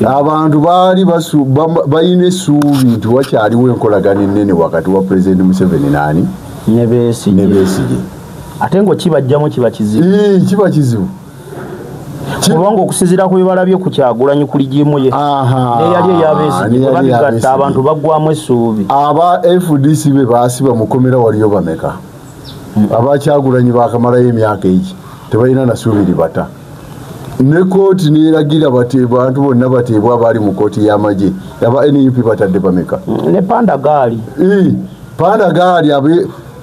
abantu baali bayina essuubi nti wakyaliwo enkolagana ennene wakati wa President Museveni nani ne Besigye ate ngo kibajjamu kiba kizibu kiba kizibu kubanga okusinziira ku bibala bye ku Kyagulanyi kuli gimu ye yali eyabesigye babigatta abantu baggwamu essuubi aba FDC be baasiba mukomera waliyo bameka aba Kyagulanyi bakamalayo emyaka egi tebalina nasuubi libata ne kooti neeragira abantu bonna bateebwa abaali mu kooti y'amagye aba NUP batadde bameka ne Pandagaali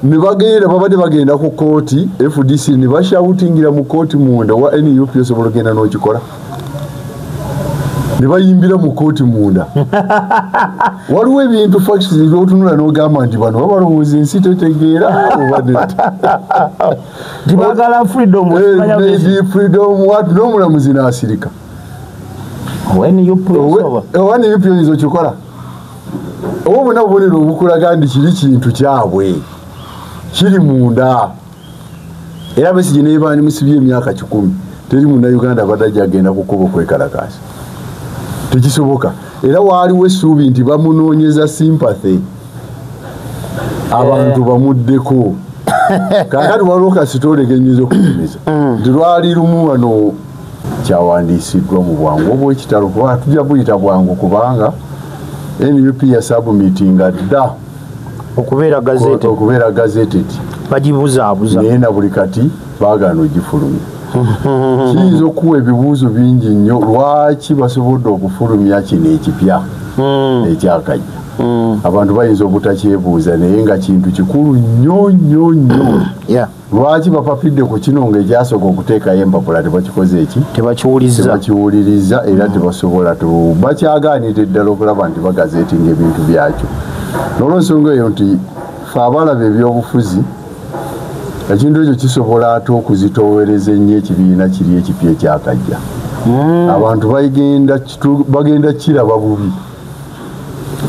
ne bagenda babadde bagenda ku kooti FDC ne bashawutingira mu kooti munda wa NUP osobola ogenda n'okikola ne bayimbira mu kooti munda waliwo ebintu facts ebyotunula n'ogamba nti bano babalowooza ensi tetegeera tibagala freedom watu n'omulamuzi n'asirika NUP oyinza okikola oba bonna bubonero obukulaga nti kiri kintu kyabwe kiri munda era Besigye ne baani musibye emyaka 10 teri munda Uganda badajja agenda kukuba kwekalakaasa tekisoboka era waaliwo essuubi nti bamunoonyeza sympathy abantu bamuddeko kakati waliwo kasitole genyeza okutumiza nti lwali lumu wano kyawandiisiddwa mu bwangu obw'ekitalo kuba tujja buyita bwangu kubanga NUP ya submitinga dda okubeera gazeted bagibuzaabuza naye na buli kati baagaana ogifulumya kiyinza okuwa ebibuuzo bingi nnyo lwaki basobodde okufulumya kino ekipya ekyakajja abantu bayinza obutakyebuuza naye nga kintu kikulu nnyo lwaki bapapidde ku kino ng'ekyasooka okuteekayo empapula tebakikoze eki tebakiwuliriza era tebasobola bakyagaanidde ddala okulaba nti bagazeetinga ebintu byakyo n'olwensonga eyo nti fe abalaba ebyobufuzi ekintu ekyo kisobola ate okuzitoowereza ennyo ekibiina kiri ekipya ekyakajja abantu bagenda kiraba bubi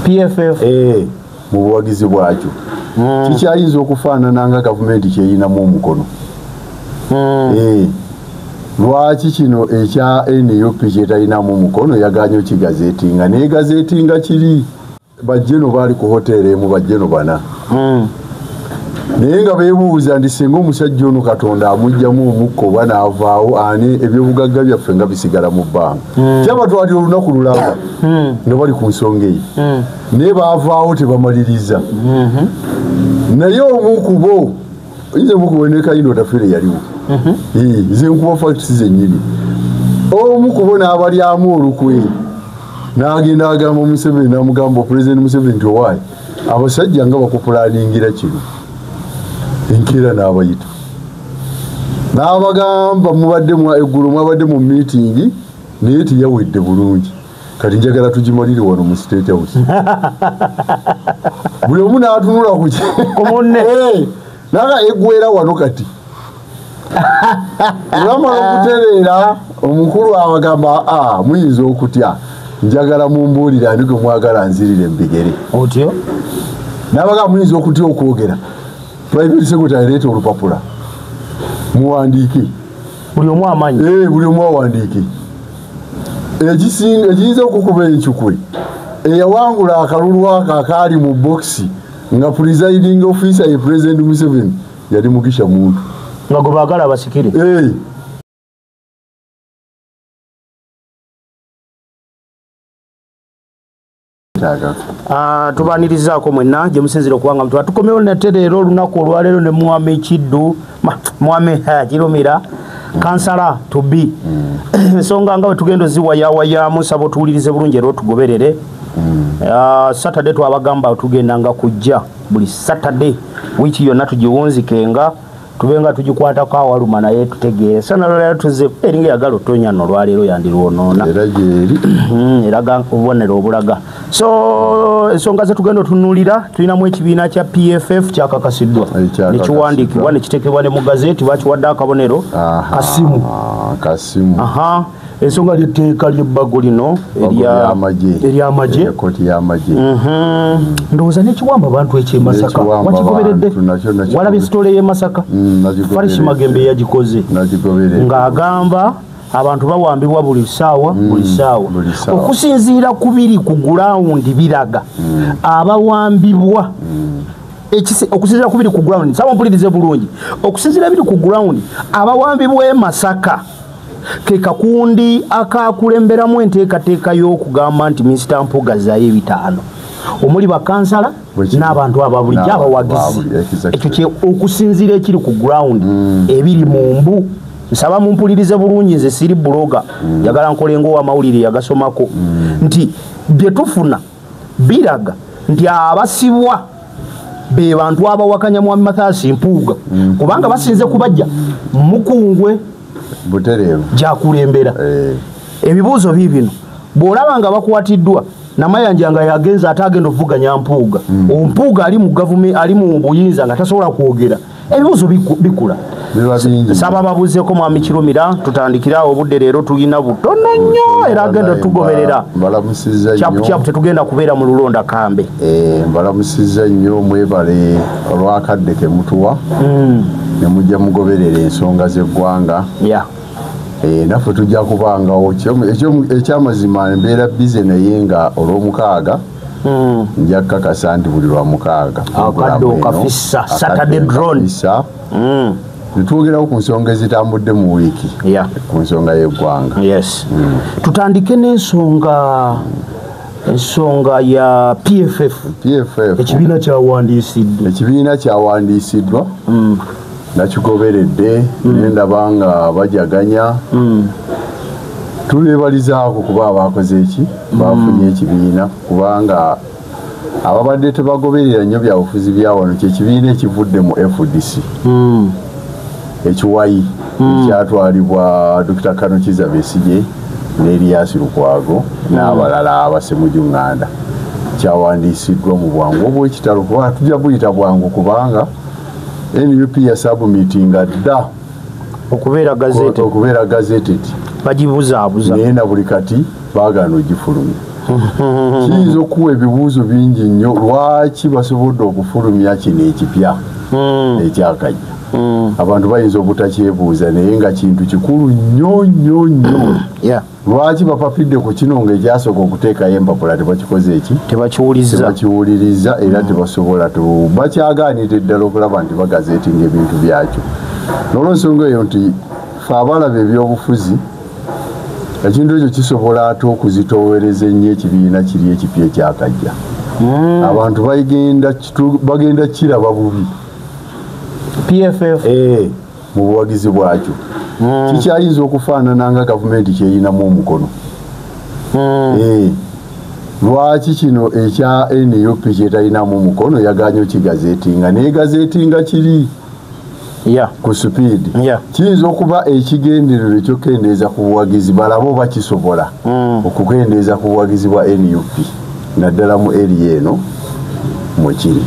PFF mu buwagizi bwakyo kikyayinza okufaanana nga gavumenti kyeyinamu omukono lwaki kino ekya NUP kyetalinamu omukono yaganye okigazeetinga naye gazeetinga kiri bajjeno baali ku hoteri emu bajjeno bana naye nga beebuuza nti singa omusajja ono Katonda amugjamu omukko oba n'avaawo ani ebyobugagga byaffe nga bisigala mu bbanga kyabatwalira olunaku lulamba nga bali ku nsonga eyo naye baavaawo tebamaliriza naye omukubo oyinza omukubo ne Kayindo Tafere yaliwo ze nkuba facts zennyini omukubo n'abalyamu olukwe n'agenda agamba Museveni n'amugamba President Museveni nti owaayi abasajja nga bakupulaningira kino enkeera n'abayita n'abagamba mubadde eggulu mwabadde mu meeting naye tiyawedde bulungi kati njagala tugimalire wano mu State House buli omu n'atunula ku munne naga eggwera wano kati olwamala okutereera omukulu abagamba muyinza okutya njagala mumbuulire ani gwe mwagala nzirire mbigere otyo n'abagamba muyinza okutya okwogera Private Secretary leeta olupapula muwandiike buli omu amanyi buli omu awandiike ekiyinza okukuba enkukwe eyawangula akalulu ako akaali mu bokisi nga presiding officer ye President Museveni yali Mugisha Muntu nga gwe baagala abasikire tubanirizaako mwenna gye musinzira okubanga mutuba tukomewo nate leero olunaku olwaleero ne Mwame Kiddu Mwame Kirumira kansala tubi ensonga nga bwe tugenda oziwayawayaamu saba otuwulirize bulungi era otugoberere Saturday twabagamba tugenda nga kujja buli Saturday wiiki yonna tugiwunzikenga tubenga tugikwatako awaluma naye tutegeere sana lwaleero tuze eringa yagala otonya no lwaleero yandirwonoona eraga obubonero obulaga so ensonga zetugenda otunulira tulinamu ekibiina kya PFF kyakakasiddwa nekiwandiikibwa nekitekebwa ne mu gazeeti bakiwadde akabonero kasimu ensonga ly'etteeka ly'ebbago lino ery'amagye ndowooza nekiwamba abantu ekyemasaka wakigoberedde walabye sitole y'e Masaka Farish Magembe yagikoze ng'agamba abantu bawambibwa buli ssaawa okusinziira ku biri ku gulawundi biraga abawambibwa okusinziira ku biri ku gulawundi saba mpulirize bulungi okusinziira biri ku gulawundi abawambibwa e Masaka ke kakundi akakulemberamu enteekateeka y'okugamba nti minisita Mpuuga azaayo 5 omuli bakansala n'abantu ababulijjo abawagizi ekyo okusinziira ekiri ku gulawundi ebiri mu mbu nsaba mumpulirize bulungi nze siri buloga njagala nkole ng'owamawulire yagasomako nti bye tufuna biraga nti abasibwa be bantu abawakanya Mwami Mathias Mpuuga kubanga basinze kubajja mukungwe butereevu gyakulembera ebibuuzo bibino bw'olaba nga bakwatiddwa Namayanja nga yagenza atagenda okuvuganya Mpuuga Mpuuga ali mu gavumenti ali mu buyinza nga tasobola kwogera ebibuuzo bikula saba babuzeeko Mwami Kirumira tutandikira obudde leero tulina butono nnyo era agenda tugoberera kyapu tetugenda kubeera mu lulonda kambe mbalamusizza nnyo mwebale olwakadde ke mutuwa ne mujja mugoberera ensonga z'eggwanga naffe tujja kubangawo ekyamazima mbeera bize naye nga olw'omukaaga nja kukakasa nti buli lwa mukaaga akadde okafissa Saturday drone netwogerawo ku nsonga ezitambudde mu wiiki ku nsonga y'eggwanga tutandike n'ensonga ya PFF ekibiina kyawandiisiddwa nakigoberedde nendaba nga bajaganya tulebalizaako kuba abakoze eki bafunye ekibiina kubanga ababadde tebagoberera nnyo byabufuzi bya wano kyekibiina ekivudde mu FDC ekiwayi ekyatwalibwa Dr. Kano Kizza Besigye ne Erias Lukwago n'abalala abasemuju Nganda kyawandiisiddwa mu bwangu obw'ekitalo kuba tujja buyita bwangu kubanga NUP ya submittinga dda okubeera gazetted bagibuzaabuza naye na buli kati baagaana ogifulumya kiyinza okuwa ebibuuzo bingi nnyo lwaki basobodde okufulumya kino ekipya ekyakajja abantu bayinza obutakyebuuza naye nga kintu kikulu nnyo nnyo nnyo lwaki bapapidde ku kino ng'ekyasooka okuteekayo empapula tebakikoze eki tebakiwuliriza era tebasobola bakyagaanidde ddala okulaba nti bagazeetinga ebintu byakyo n'olwensonga eyo nti fe abalaba ebyobufuzi ekintu ekyo kisobola ate okuzitoowereza ennyo ekibiina kiri ekipya ekyakajja abantu bagenda kiraba bubi PFF mu buwagizi bwakyo kikyayinza okufaanana nga gavumenti kyeyinamu omukono lwaki kino ekya NUP kyetalinamu omukono yaganye okigazeetinga naye gazeetinga kiri ku supiidi kiyinza okuba ekigenderero ekyokendeeza ku buwagizi balabe oba kisobola okukendeeza ku buwagizi bwa NUP naddala mu eri eno mwekiri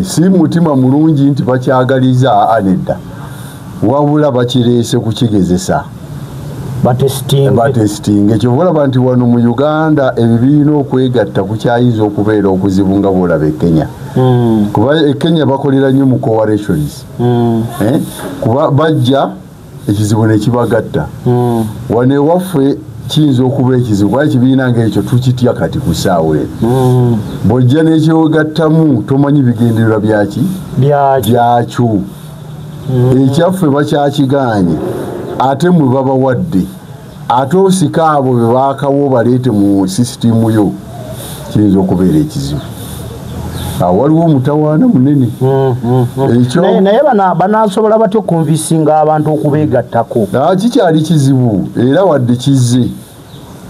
si mutima mulungi nti bakyagaliza anedda wabula bakireese kukigezesa batesitinga ekyo olaba nti wano mu Uganda ebibiina okwegatta kukyayinza okubeera okuzibu nga bwolaba e Kenya kuba e Kenya bakolera nnyo mu coalitions kuba bajja ekizibu ne kibagatta wano ewaffe kiyinza okuba ekizibu kuba ekibiina ng'ekyo tukitya kati ku ssaawa eno bw'ojja n'ekyegattamu tomanyi bigendererwa byakyo ekyaffe bakyakiganye ate mwe babawadde ate osika abo be baakawo baleete mu sisitimu yo kiyinza okubeera ekizibu waliwo omutawaana munene naye banaasobola batya okunvisinga abantu okubeegattako kikyali kizibu era wadde kizze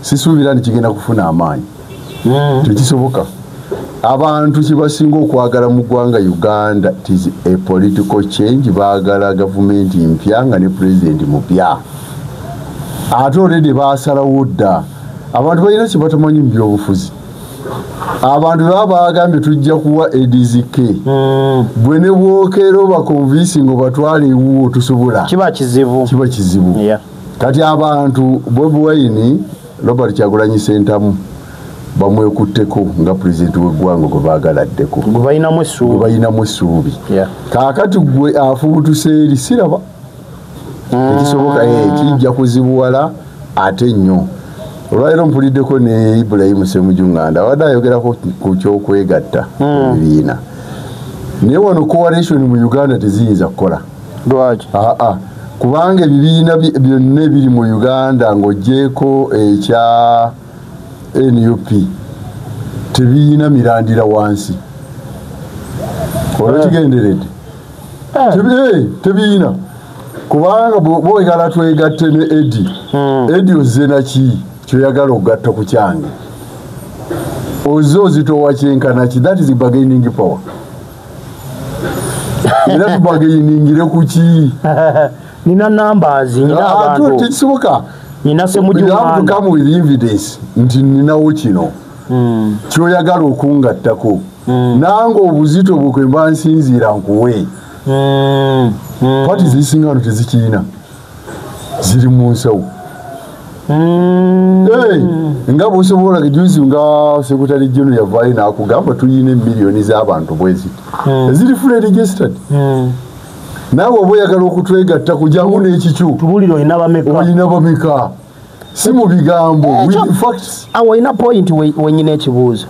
sisuubira nti kigenda kufuna amaanyi tekisoboka abantu kibasinga okwagala mu ggwanga Uganda tis a political change baagala gavumenti mpya nga ne pulezidenti mupya ate olede baasalawo dda abantu balina kibatamanyi mu byobufuzi abantu baba bagambye tujja kuwa EDZK bwe ne bwokera obakonvinsinga obatwale ewuwo tusobola kiba kizibu kati abantu Bobi Wine Robert Kyagulanyi Ssentamu bamwekutteko nga pulezidenti w'eggwanga gwe baagaladdeko gwe bayinamu essuubi kaakati gwe afubutuse eri siraba ekisoboka kijja kuzibuwala ate nnyo. Olwaleero mpuliddeko ne Ibrahim Ssemujunganda wadde ayogerako ku kyokwegatta ebibiina. Naye wano coalition mu Uganda teziyinza kukola. Lwaki? Kubanga ebibiina byonna ebiri mu Uganda ng'oggyeko ekya NUP tebiyina mirandira wansi. Olwekigenderedde tebiyina. Kubanga bw'oyagala twegatte ne Edi ozze naki kyoyagala okugatta ku kyange ozze ozitowa kyenkana ki? That is bargaining power. Era tubargainingire ku ki? Nina numbers, nina abantu. Tekisoboka. Nina Ssemujunganda. You have to come with evidence nti ninawo kino kyoyagala okungattako. Nange obuzito bwe kwe mba nsinziira nkuwe. Pati zisingano tezikiina ziri mu nsawo. Nga bw'osobola juzi nga Secretary General yavaayo n'akugamba tuyina emiliyoni z'abantu bwezi eziri fully registered. Naawe oba oyagala okutwegatta kujangu n'ekikyu tubulire olina bameka si mu bigambo with facts. Olina point wenyina ekibuuzo.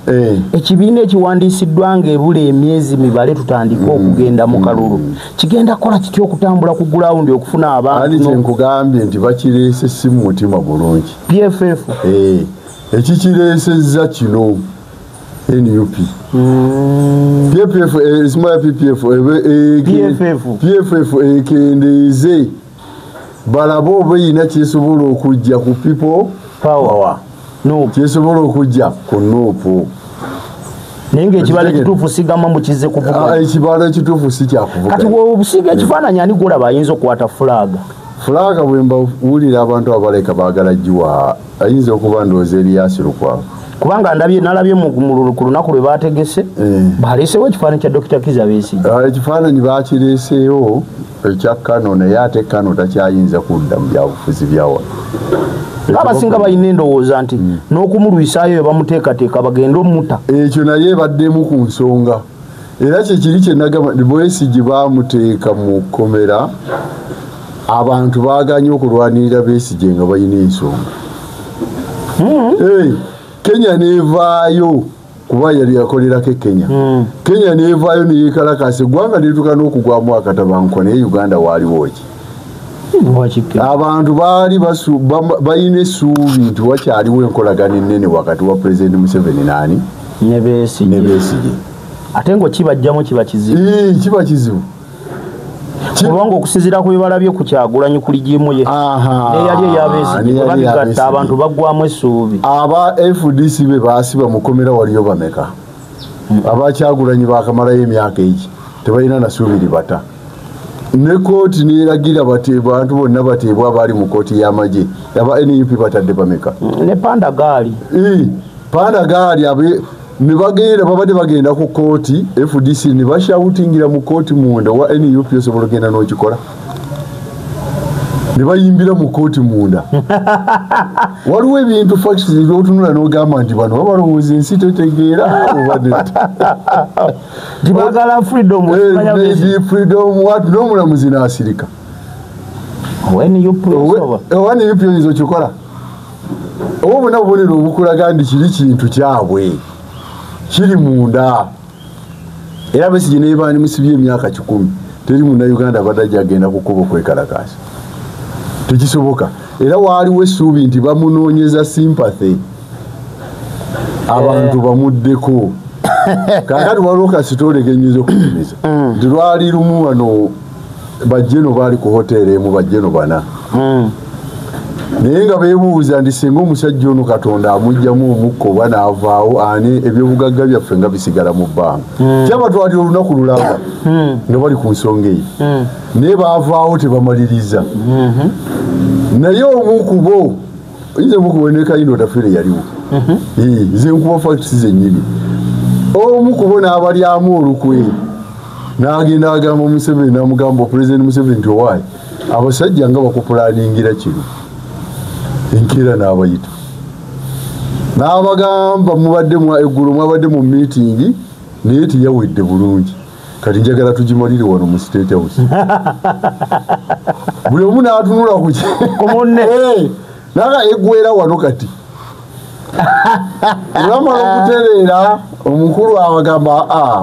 Ekibiina ekiwandiisiddwa ng'ebula emyezi mibale tutandika okugenda mu kalulu kigenda kukola kitya okutambula ku gulawundi okufuna abantu? Ani kyenkugambye nti bakireese si mu mutima bulungi. PFF ekikireesezza kino NUP PFF ekendeeze balabe oba erina kyesobola okujja ku people power kyesobola okujja ku Nuupu. Naye ng'ekibalo ekituufu sigama mukize kuvuga. Ekibalo ekituufu si kyakuvuga. Kati bw'obusiga ekifaananyi ani gwolaba ayinza okukwata fulaaga? Fulaaga bwe mbawulira abantu abaleka baagala giwa ayinza okuba ndowooza Erias Lukwago. Kubanga nalabye ku lunaku lwe baategese baleesewo ekifaananyi kya Dr. Kizza Besigye. Ekifaananyi baakireeseewo ekya Kano naye ate Kano takyayinza kudda mu byabufuzi byawa. Abasinga balina endowooza nti n'okumulwisaayo bwe bamuteekateeka bagenda omutta. Ekyo naye baddemu ku nsonga. Era kyekiri kye nagamba Besigye baamuteeka mu kkomera abantu baaganye okulwanirira Besigye nga balina ensonga. Kenya nevaayo kuba yali yakolerako Kenya. Kenya nevaayo neyekalakasa eggwanga lituuka n'okugwamu akatabanko naye Uganda waaliwo ki? Abantu baali balina essuubi nti wakyaliwo enkolagana ennene wakati wa Pulezidenti Museveni ne Besigye. Ate ng'okibajjamu kiba kizibu. Kiba kizibu. Kubanga okusinziira ku bibalabye ku Kyagulanyi ku ligimu ye neyali eyabesigye babigatta abantu baggwamu essuubi. Aba FDC be baasiba mukomera waliyo bameka aba Kyagulanyi bakamalayo emyaka egi tebalina nasuubi libata. Ne kooti neeragira abantu bonna bateebwa abaali mu kooti y'amagye aba NUP batadde bameka. Ne Pandagaali ne bagenda babadde bagenda ku kooti FDC ne bashawutingira mu kooti munda wa NUP osobola ogenda n'okikola ne bayimbira mu kooti munda. Waliwo ebintu facts ebyotunula n'ogamba nti bano babalowooza ensi tetegeera tibagala freedom watu n'omulamuzi n'asirika. NUP oyinza okikola oba bonna bubonero obukulaga nti kiri kintu kyabwe kiri munda. Era Besigye ne baani musibye emyaka 10 teri Munnayuganda badajja agenda kukuba okwekalakaasa tekisoboka. Era waaliwo essuubi nti bamunoonyeza sympathy abantu bamuddeko. Kaakati waliwo kasitole kenyinza okutumiza nti lwali lumu wano bajjeno baali ku hoteeri emu bajjeno bana naye nga beebuuza nti singa omusajja ono Katonda amuggyamu omukka oba n'avaawo ani ebyobugagga byaffe nga bisigala mu bbanga kyabatwalira olunaku lulamba nga bali ku nsonga eyo naye baavaawo tebamaliriza. Naye omu ku bo oyinza mukubo ne Kayindo Tafere yaliwo ze nkuba facts zennyini. Omu ku bo n'abalyamu olukwe n'agenda agamba Museveni n'amugamba Pulezidenti Museveni nti owaayi abasajja nga bakupulaningira kino enkeera n'abayita n'abagamba mubadde eggulu mwabadde mu meeting naye teyawedde bulungi kati njagala tugimalire wano mu State House. buli omu n'atunula ku munne naga egwera wano kati bamala okutereera omukulu abagamba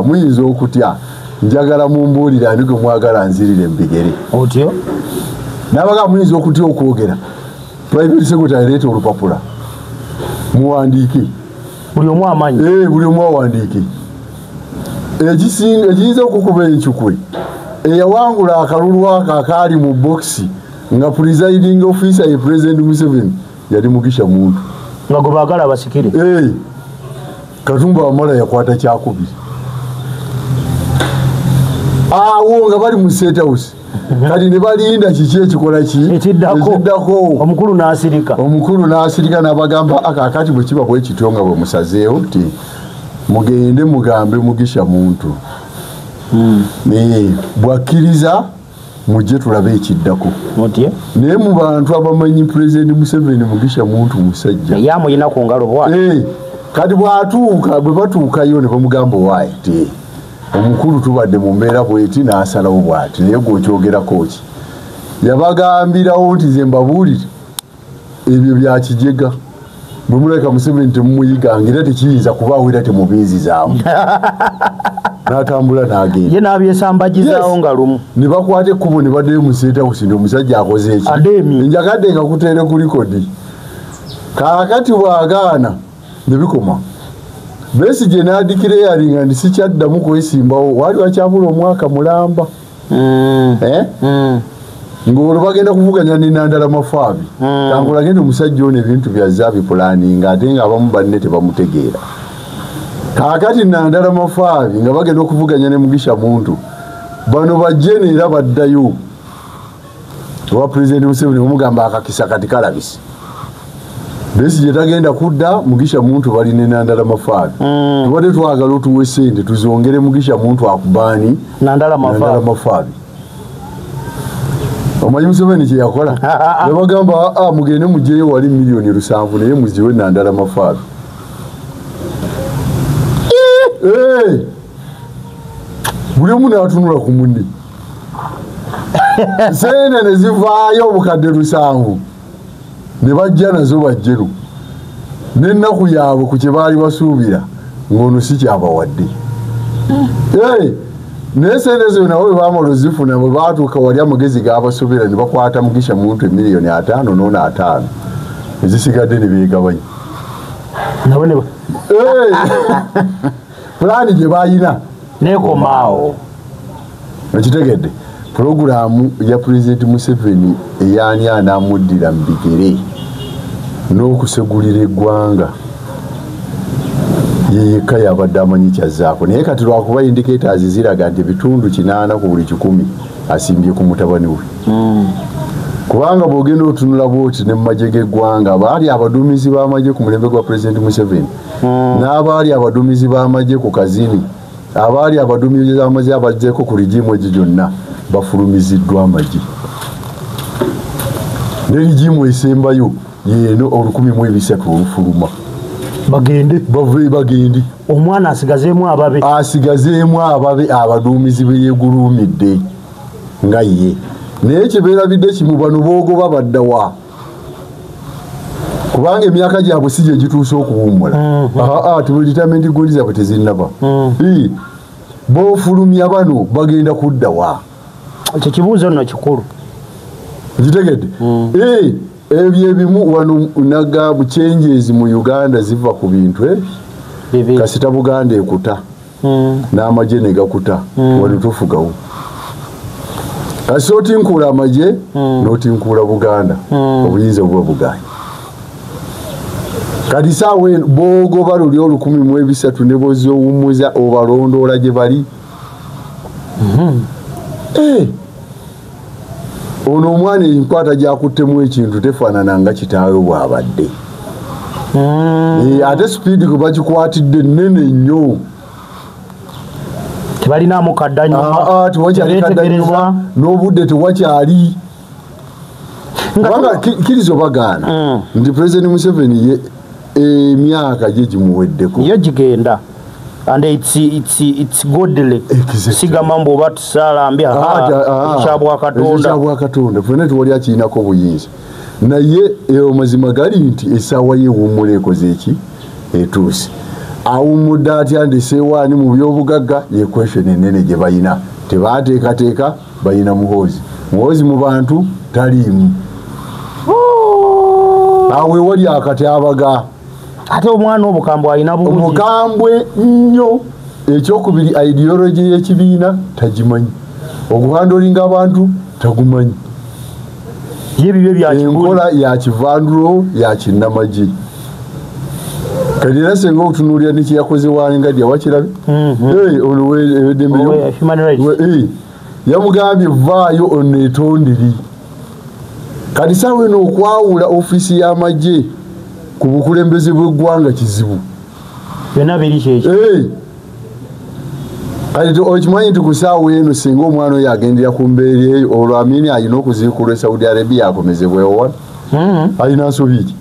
muyinza okutya njagala mumbuulira ani gwe mwagala nzirire mbigere otyo n'abagamba muyinza okutya okwogera private secretary leeta olupapula muwandiike buli omu amanyi buli omu awandiike ekiyinza okukuba enkyukwe eyawangula akalulu ako akaali mu bokisi nga presiding officer ye President Museveni yali Mugisha Muntu nga gwe baagala abasikire Katumba Wamala yakwata kyakubiri awo nga bali mu State House kati ne balinda kiki ekikola ekiddako omukulu n'asirika n'abagamba akakati bwe kiba bwe kityo nga bwe musazeewo nti mugende mugambe Mugisha Muntu bwakkiriza mujje tulabe ekiddako naye mu bantu abamanyi President Museveni Mugisha Muntu musajja yamuyina ku ngalo bwa kati bwatuuka bwe batuukayo ne bamugamba waayite omukulu tubadde mu mbeera bweti n'asalawo bwati naye gw'okyogerako ki yabagambirawo nti ze mbabuulire ebyo bya kijega bwe muleka Museveni temumuyiga era tekiyinza kubaawo era temubiizizaamu n'atambula n'agenda ye n'abyesambagizaawo nga lumu ne bakwata ekkubo ne baddeyo mu State House nti omusajja akoze eki enjagadde nga kuteere ku likodi kaakati bw'agaana ne bikoma Besigye n'adikira yalinga ndi sikyaddamu kwesimbawo wali wakyabula omwaka mulamba ng'olwo bagenda kuvuganya ne Nandala Mafaabi tangula genda omusajja ono ebintu byazza bipulaninga ate nga abamu banne tebamutegeera kaakati Nandala Mafaabi nga bagenda okuvuganya ne Mugisha Muntu bano bajjene era baddayo owa President Museveni omugamba akakisa kati kalabise Besigye tagenda kudda Mugisha Muntu bali ne Nandala Mafaabi tubadde twagala otuwe ssente tuzongere Mugisha Muntu akubaani Nandala Mafaabi omanyi Museveni kye yakola yabagamba mugende mugyeyo wali $7,000,000 naye muziwe Nandala Mafaabi buli omu n'atunula ku munne sente ne zivaayo obukadde 7 ne bajja nazo bajjeru n'ennaku yaabwe ku kye baali basuubira ng'ono si kyabawadde naye sente zo nawe bwe baamala ozifuna bwe baatuuka wali amagezi g'abasobera ne bakwata Mugisha Muntu $5,000,000 n'ono 5 ezisigadde ne beegabanya pulaani gye baayina nekomaawo ekitegedde pulogulaamu ya President Museveni eyaani anaamuddira mu bigere n'okusegulira eggwanga ye yekka yabadde amanyi kyazzaako naye kati lwakuba indicators ziraga nti ebitundu 8 ku buli 100 asimbye ku mutabani we kubanga bw'ogenda otunula bwoti ne mu magye g'eggwanga baali abaduumizi b'amagye ku mulembe gwa President Museveni n'abaali abaduumizi b'amagye ku Kazini abaali abaduumizi b'amagye abazzeeko ku ligimu egyo gyonna bafulumiziddwa amagye ne ligimu esembayo yeeno 1300 olufuluma bagende omwana asigazeemu ababe abaduumizi be yeeguluumidde nga ye naye kyebeerabidde kimu bano boogoba baddawa kubanga emyaka gyabwe si gye gituuse okuwummula retirement gondi zaabwe tezinnaba boofulumya bano bagenda kuddawa ekyo kibuuzo nno kikulu kitegedde ebyo ebimu wano naga changes mu Uganda ziva ku bintu kasita Buganda ekuta n'amagye ne gakuta wano tufugawo kasi otinkula amagye n'otinkula Buganda obuyinza buba bugaanyi kati saawe boogoba luli 1300 ne boziowummuza obalondoola gye bali ono omwana enkwata gyakuttemu ekintu tefaanana nga kitaawe bw'abadde ate sipiidi gwe bakikwatidde nnene nnyo tebalinamu kaddanyuma tewakyalikaddanyuma n'obudde tewakyali kubanga kirizo bagaana nti President Museveni emyaka gye gimuweddeko yo gigenda and it's godly. Exactly. Siga mambo oba tusalambya ekyabwa Katonda fena tuwali akiinako obuyinza naye amazima gali nti essaawa yeewummula ekoze eki etuuse awummudde atya ndiseewaani mu byobugagga ye question ennene gye balina tebaateekateeka balina muhoozi mu bantu taliimu awe wali akatyabaga ate omwana obukambwe alina bulungi omukambwe nnyo ekyokubiri ideology y'ekibiina tagimanyi okuhandolinga abantu tagumanyi enkola yakivandulo yakinnamagye kati era senga okutunuulira nekyeyakoze wangadya wakirabe yamugambye vaayo oneetonderi kati saawa eno okwawula ofiisi y'amagye ku bukulembeze bw'eggwanga kizibu byonna biri kyekyo kati okimanyi nti ku saawa eno singa omwana oyo agendera ku mbeera eyo olwo Amini alina okuziikulwa e Saudi Arabia akomezebwewo wano alina nsobi ki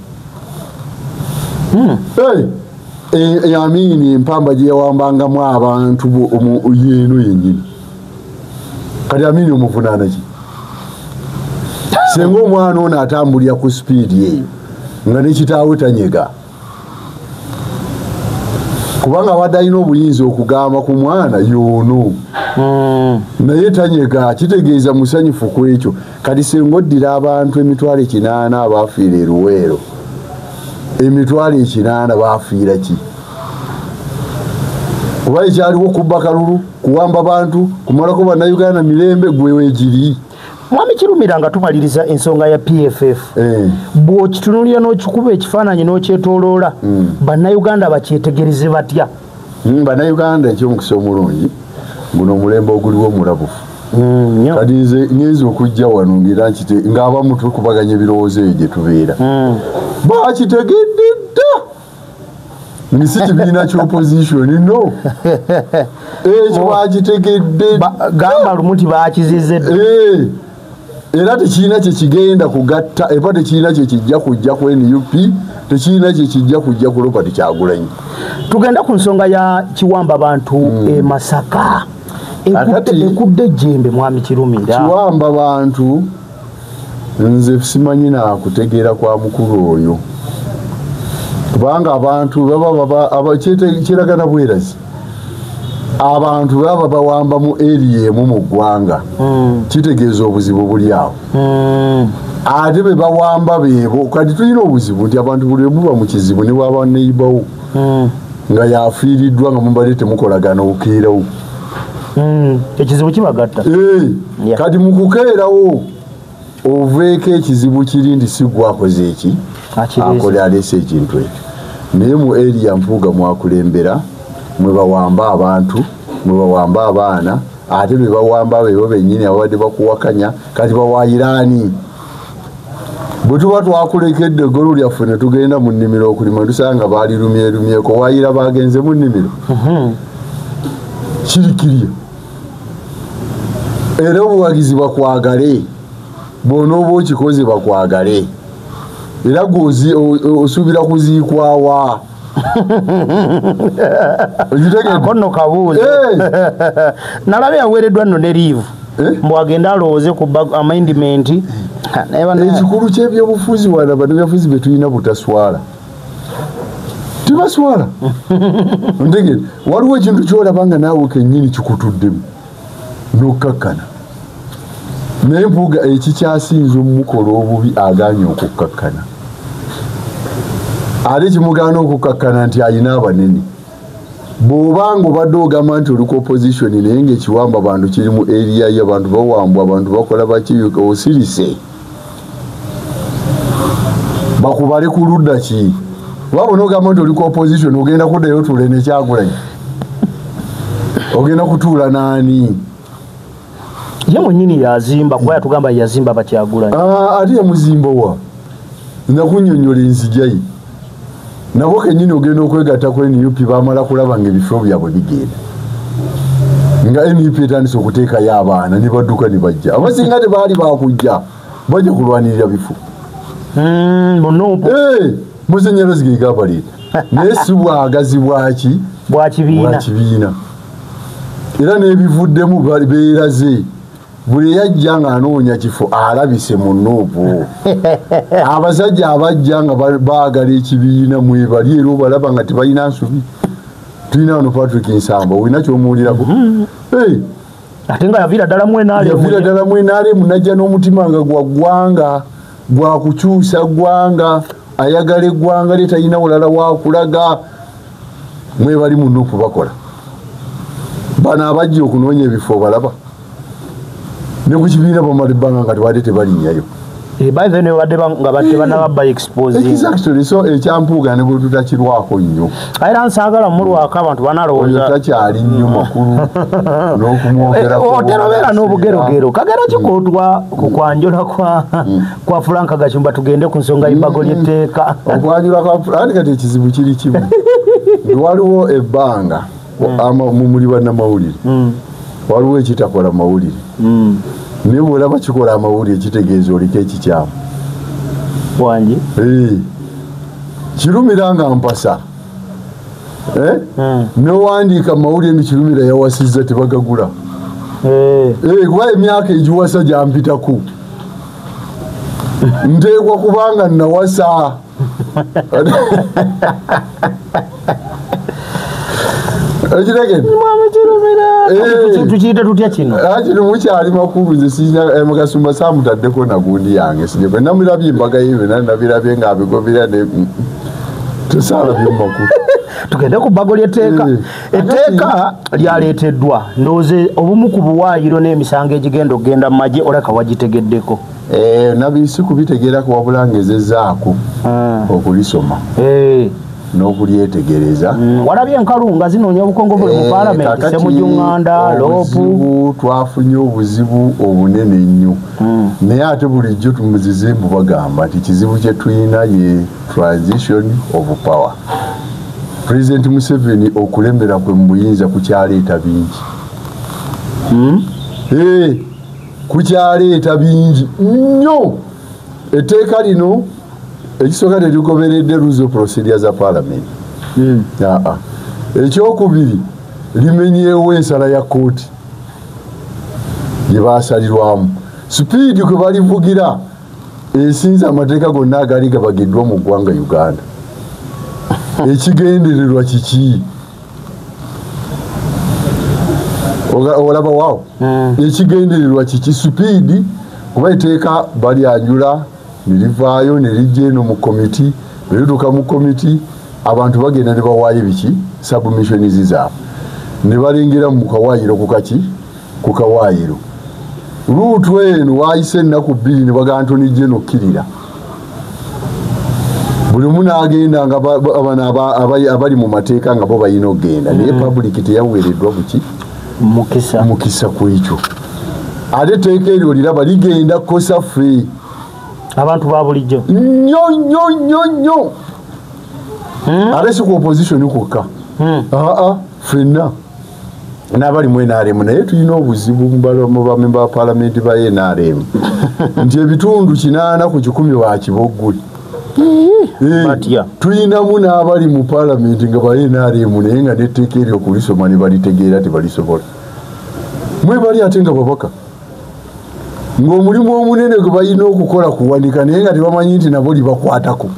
Amini empamba gye yawambangamu abantu yeeno yennyini kati Amini omuvunaana ki singa omwana ono atambulira ku sipiidi eyo nga nekitaawe tanyega kubanga abadde alina obuyinza okugamba ku mwana yoono naye tanyega kitegeeza musanyufu ku ekyo kati singa oddira abantu 800 abaafiira e Luweero 800 baafiira ki oba ekyaliwo kubba kalulu kuwamba bantu kumalako bannayuganda mirembe gweweegiri Mwami Kirumira nga tumaliriza ensonga ya PFF bw'okitunulira n'okikuba ekifaananyi n'okyetooloola bannayuganda bakyetegereze batya bannayuganda ekyomukisa omulungi guno omulembe oguliwo omulabufu kati nze ngenza okujja wano ngira ng'abamu tukubaganya ebirowoozo ebyo gye tubeera bakitegedde dda nti si kibiina ky'opposition no ekyo bakitegedde gamba lumu nti baakizizze era tekiina kyekigenda kugatta eba tekiina kyekijja kujja ku NUP tekiina kyekijja kujja ku Robert Kyagulanyi tugenda ku nsonga ya kiwamba bantu Masaka ekudde ejjembe Mwami Kirumira kiwamba bantu nze simanyi nakutegeera kwa mukulu oyo kubanga abantu baba kiragana bwerazi abantu baba bawamba mu area emu mu ggwanga kitegeeza obuzibu buli awo ate be bawamba beebo kati tulina obuzibu nti abantu buli muba mu kizibu ne bwaba neighbour nga yafiiriddwa nga mubadde temukolagana okeerawo ekizibu kibagatta kati mu kukeerawo oveeko ekizibu kiri nti si gwakoze eki akole aleese ekintu ekyo naye mu area Mpuuga mwakulembera mwe bawamba abantu mwe bawamba abaana ate be bawamba beebo bennyini ababadde bakuwakanya kati bawaayiraani bwe tuba twakulekedde eggolo lyaffe ne tugenda mu nnimiro okulima tusanga baalirumyerumyeko waayira bagenze mu nnimiro kirikirya era obuwagizi bakwagale bw'onooba okikoze bakwagale era osuubira kuziikwawa akono kabuuzi nalabye aweereddwa nno ne liivu mbw agenda alowooze ku amendment ekikulu ky'ebyobufuzi wana bannabyabufuzi be tulina butaswala tibaswala ntegere waliwo ekintu kyolaba nga naawe kennyini kikutuddemu n'okkakkana naye Mpuuga ekikyasinza omukola obubi aganye okukkakkana ate kimugaana okukkakkana nti ayina abanene bw'obanga obadde ogamba nti oli ku opposition naye ngaekiwamba abantu kiri mu area ye abantu bawambwa abantu bakola bakiyuka osirise bakubale ku ludda ki waba n'ogamba nti oli ku opposition ogenda kuddayo tuule ne Kyagulanyi ogenda kutuula naani ye mwennyini yazimba kuba yatugamba yazimba Bakyagulanyi ate yamuzimba wa nakunnyonnyola enzijayi nabo kennyini ogenda okwegatta ku NUP bamala kulaba ngaebifo byabwe bigenda nga NUP etandise okuteekayo abaana ne badduka ne bajja abasinga tebaali bakujja bajja kulwanirira bifo munopo musenyalozi gegabaleeta naye si bwagazi bwaki bwa kibiina era n'ebivuddemu beeraze buli yajja nga anoonya kifo alabise munnoobwo abasajja abajja nga baagala ekibiina mwebali era obalaba nga tebalina nsubi tulina wano Patrick Nsamba olina kyomuwulirako ate nga yaviira ddala mwenaalemu najja n'omutima nga gwa ggwanga gwa kukyusa ggwanga ayagala eggwanga lye talina walala wakulaga mwebali munnoku bakola bano abajja okunoonya ebifo balaba ne ku kibiina bamala ebbanga nga tebadde tebalinnyayo so ekyampuuga ne bwe tutakirwako nnyo era nsaagala mulwako abantu banalowooza takyali nnyo makulu n'okumwogerotera n'obugerogero kagera kikootwa ku kwanjula kwa Frank Gachumba tugende ku nsonga y'ebbago ly'etteeka okwanjula andi kati ekizibu kiri kimu waliwo ebbanga muli bannamawulire waliwo ekitakola mawulire naye bwolaba kikola amawulire kitegeeza oliko ekikyamu wangi kirumira nga mpasa nowandiika mawulire nikirumira yawasizza tebagagula kuba emyaka egiwasa gyampitaku nteekwa kubanga nawasa tukiyita tutya kino mukyali makulu nze Kasumba saamutaddeko nagundi yange sineko namulabye embaga yebyo nabirabye ng'abigobera tosaalabye mumakulu tugende ku bbago ly'etteeka etteeka lyaleeteddwa ndowooza obumu ku buwaayiro n'emisango egigenda okugenda mu magye olaka wagitegeddeko nabisi kubitegeerako wabula ngezezzaako okulisoma n'okulyetegereza walabye enkalu nga zinoonya obukongobole mu paalamenti Ssemujjuŋŋanda loopu twafunye obuzibu obunene nnyo naye ate bulijjo tumuzizimbu bagamba nti kizibu kye tulina ye transition of power. President Museveni okulembera kwe mu buyinza kukyaleeta bingi kukyaleeta bingi nnyo. Etteeka lino ekisooka terikomeredde rules of procedure za parliament. Ekyokubiri limenyeewo ensala ya kooti gye baasalirwamu. Sipiidi kwe balivugira esinza amateeka gonna agaali gabagiddwa mu ggwanga Uganda. Ekigendererwa kiki? Olaba waawo ekigendererwa kiki? Sipiidi kuba etteeka balyanjula nilivaayo nilijja eno mu komiti nelituuka mu komiti abantu bagenda ne bawaayo biki submissions zaabwe ne balengera mu kawaayiro ku kawaayiro. Luutu eno waayise ennaku 2 ne baga Anthony General Kirira buli omu n'agenda nga abali mu mateeka nga bo balina okgenda naye public teyaweereddwa buki mukisa kwekyo. Ate etteeka eryo liraba ligenda kukosa ffe abantu ba bulijjo nnyo ate si ku opposition kwokka ffenna n'abali mu NRM naye tulina obuzibu mu bamemba ba paalamenti ba NRM nti ebitundu 8 ku 10 bakiboggule. Tulinamu n'abali mu paalamenti nga ba NRM naye nga n'etteeka eryo okulisoma ne balitegeera tebalisobola. Mwe bali ate nga babaka ng'omulimu omunene gwe balina okukola kuwanika naye nga tebamanyi nti nabo libakwatako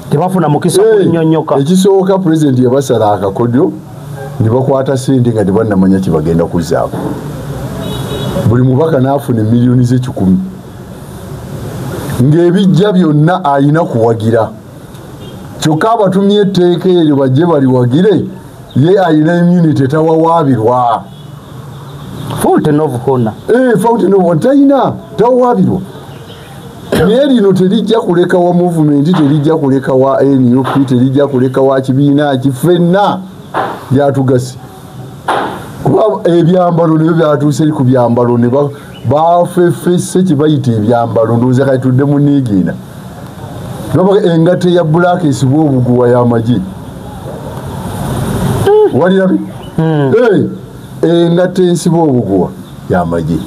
tebafuna mukisa kulinnyonnyoka. Ekisooka pulezidenti yabasala akakodyo ne bakwata ssente nga tebannamanya kibagenda kuzzaako. Buli mubaka n'afuna miliyoni ze 10 ng'ebijja byonna alina kuwagira. Kyokka abatumye etteeka eryo bajje baliwagire ye alina immunity tawawaabirwa. Fountain of Honor. Fountain of Honor talina tawaabirwa. Naye lino terijja kuleka wa movement, terijja kuleka wa NUP, terijja kuleka wa kibiina kifenna byatugasi. Kuba ebyambalo nebyo byatuuse ku byambalo ne bafefese kibayita ebyambalo ndowooza kati tudde mu niigiina. Naba engate ya black esibwa obuguwa y'amagi. Walirabe? Engate esibwa obuguwa y'amagi.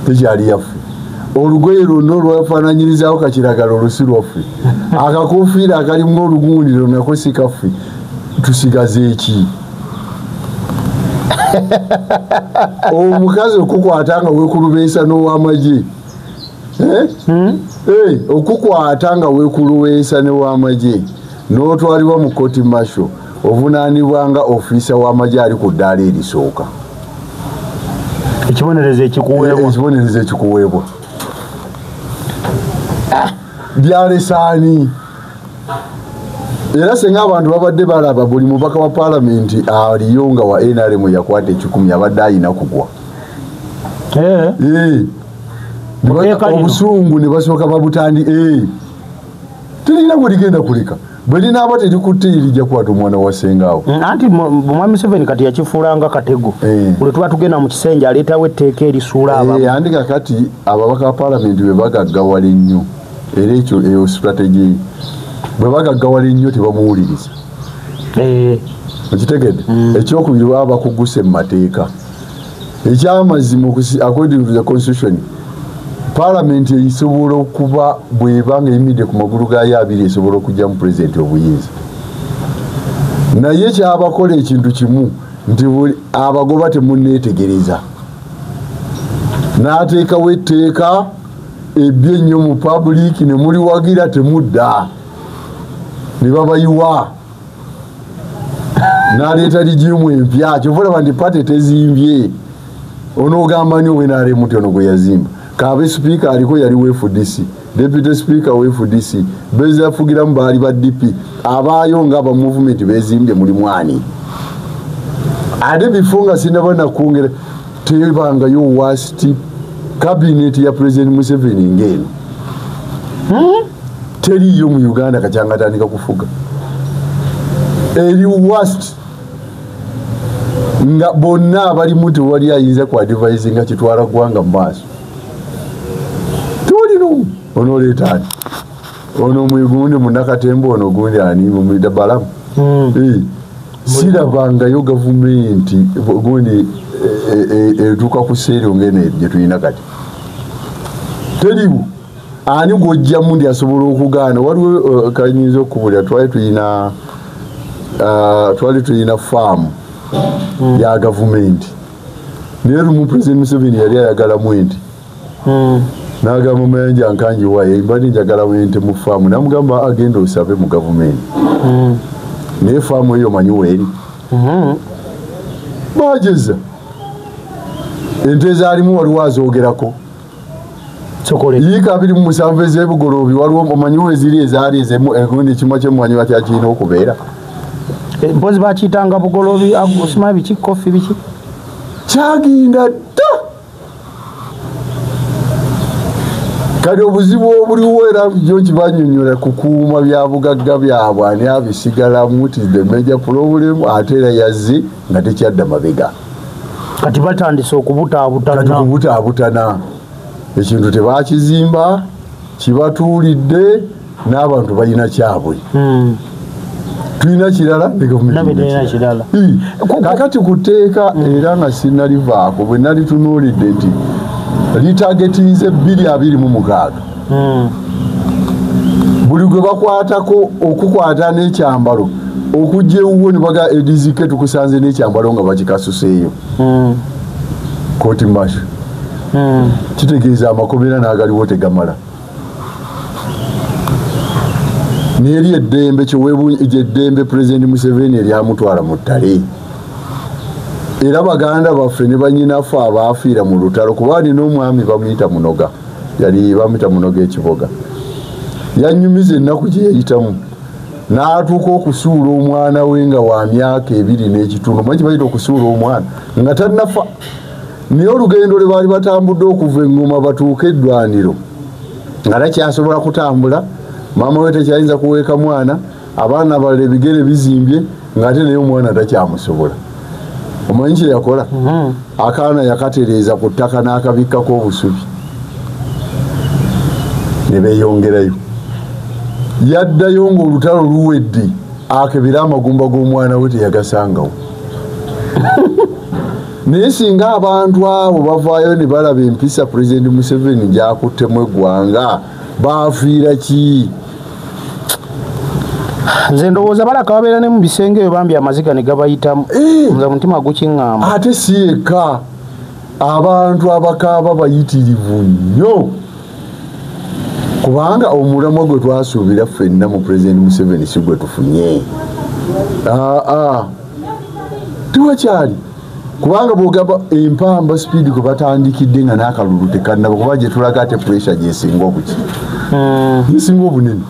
Tekyali yaffe. Olugoye lwonna olwafaananyirizaawo kakiragala olusi lwaffe. Akakofiira akalimu oluguundiro nako si kaffe. Tusigaze eki? omukazi okukwata nga wekulubeesa n'owamagye okukwata nga wekulubeesa n'owamagye n'otwalibwa mu koti masho ovunaanibwa nga ofiisa w'amagye ali ku ddaala erisooka. Ekibonerezo ekikuweebwa byalesaani. Era senga abantu babadde balaba buli mubaka wa paalamenti aliyo nga wa NRM yakwata 10 abadde ayina kugwa. Obusungu ne basooka babutandi terina gwe ligenda kuleka bwe linaaba terikutte lijja kwata omwana wa sengaawo. Anti Mwami Museveni kati yakifuulanga katego buli tuba tugenda mu kisenge aleetawo etteeka erisuula abamu. Andi kakati ababaka ba paalamenti bwe bagaggawala ennyo era eyo strategy bwe bagaggawala ennyo tebamuwuliriza. Okitegedde ekyokubiri baba bakuguse mu mateeka. Ekyamazima according to the constitution paalamenti esobola okuba bweba nga eyimiridde ku magulu gaayo abiri esobola okujja mu pulezidenti obuyinza. Naye kyabakola ekintu kimu nti abagoba temunneetegereza n'ateekawo etteeka ebbye ennyo mu public ne muliwagira temudda ne babayiwa n'aleeta ligimu empya kyovulaba nti pate tezimbye onoogamba ni owenaremu ti ono gwe yazimba. Kaabe speaker aliko yali FDC, deputy speaker FDC, bezi afugiramu baali ba DP, abaayo nga aba movement bezimbye muli mwani. Ade bifunga sinabana kungere tebanga yo worst cabinet ya President Museveni ngeno. Teri yo mu Uganda kachangatandika kufuga. Eri worst nga bonna abali mutu wali ayinza ku advise nga kitwala gwanga mbaaso. Tulino ono letani. Ono mugundi munakatembo ono gundi ani mu dabalamu. Sira banga yo government gundi eduka ku sero ngene je tuyina kati. Teribu ani gojja mundi asobola okugana waliwo kanyinza okubulya twali tuyina farm ya government. Neru mu President Museveni yali ayagala mwenti. Nagamba mayanja ankanji waye mbali njagala mwenti mu farm namugamba agenda osabe mu government. Ne farm eyo manyiwa eri. Bajeza ente zaalimu waliwo azoogerako. Yika abiri mu musanvu ez'ebugoloobi waliwo omanyiwo eziri ezaali ezemu engundi kimwa ky'emmwanyi kyakirina okubeera. Mpozi bakiyitanga bugoloobi osimanyi biki kofi biki kyaginda dda. Kati obuzibu obuliwo era jo kibanyonnyola kukuuma bya bugagga byabwe ani abisigalamu ti the major problem ate era yazze nga tekyadda mabega. Kati batandise okubutaabutana. Ekintu tebakizimba kibatuulidde n'abantu balina kyabwe. Tulina kirala ne gavumenti. Kakati kuteeka era nga sinalivaako bwe nali tunuulidde nti litagetize 226. Buli gwe bakwatako okukwata n'ekyambalo okujja ewuwo ne baga edizike tukusanze n'ekyambalo nga bakikasuseeyo. Kooti masho. Kitegeeza amakomera n'agaliwo tegamala. Neri eddembe eddembe President Museveni eryamutwala mu ttale. Era baganda baffe ne bannyinafu abaafiira mu lutalo kuba alina omwami bamuyita Munoga. Yali bamuyita Munoga ekiboga. Yannyumiza ennaku gye yayitamu. N'atuuka okusuula omwana we nga wa myaka 2 n'ekitundu. Manyi bayita okusuula omwana nga tannafa. Naye olugendo lwe baali batambudde okuva Engoma batuuke eddwaniro nga takyasobola kutambula. Maama we tekyayinza kuweeka mwana, abaana balala ebigere bizimbye ng'ate naye omwana takyamusobola. Omanyi kye yakola? Akaana yakatereeza ku ttaka n'akabikkako obusubi. Ne beeyongerayo. Yaddayo ng'olutalo luwedde akebera amagumba g'omwana we teyagasangawo. Naye singa abantu abo bavaayo ne balaba empisa President Museveni gy'akuttemu eggwanga baafiira ki? nze ndowooza balaka babeera ne mu bisenge eyo bambi amaziga ne gabayitamu nze omutima gukiŋŋamba ate si eka abantu abakaaba bayitirivu nnyo kubanga omulamwa gwe twasuubira ffenna mu pulezidenti Museveni si gwe tufunye tiwakyali kubanga bwogamba empamba sipiidi kwe batandikidde nga n'akalulu tekannaba kuba gye tulaga ate puresha gyesinga obuki yesinga obunene